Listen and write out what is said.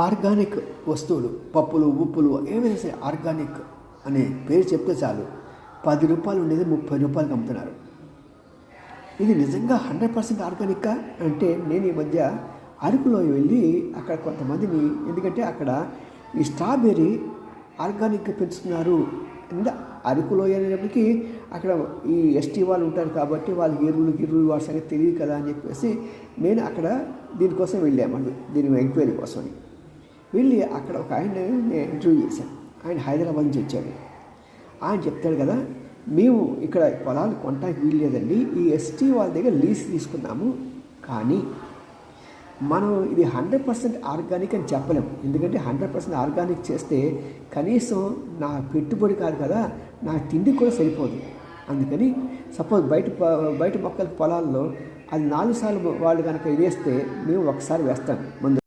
Organic వస్తువులు పప్పులు ఉప్పులు ఏమైనా సరే ఆర్గానిక్ అనే పేరు చెప్తే చాలు 10 రూపాయలు ఉండేది 30 రూపాయలకి అమ్ముతున్నారు. ఇది నిజంగా 100% ఆర్గానికా అంటే నేను ఈ మధ్య అరకులో వెళ్ళి అక్కడ కొంతమందిని, ఎందుకంటే అక్కడ ఈ స్ట్రాబెర్రీ ఆర్గానిక్ పెంచుతున్నారు. అరకులో అనేటప్పటికీ అక్కడ ఈ ఎస్టీ వాళ్ళు ఉంటారు కాబట్టి వాళ్ళకి ఎరువులు వాటి సంగతి తెలియదు కదా అని చెప్పేసి నేను అక్కడ దీనికోసం వెళ్ళామండి, దీని ఎంక్వైరీ కోసమని వెళ్ళి అక్కడ ఒక ఆయన నేను ఇంటర్వ్యూ చేశాను. ఆయన హైదరాబాద్ నుంచి వచ్చాడు. ఆయన చెప్తాడు కదా, మేము ఇక్కడ పొలాలు కొనడానికి వీలు లేదండి, ఈ ఎస్టీ వాళ్ళ దగ్గర లీజ్ తీసుకున్నాము, కానీ మనం ఇది 100% ఆర్గానిక్ అని చెప్పలేము. ఎందుకంటే 100% ఆర్గానిక్ చేస్తే కనీసం నా పెట్టుబడి కాదు కదా, నా తిండి కూడా సరిపోదు. అందుకని సపోజ్ బయట మొక్కల పొలాల్లో అది 4 సార్లు వాళ్ళు కనుక వేస్తే మేము ఒకసారి వేస్తాం ముందు.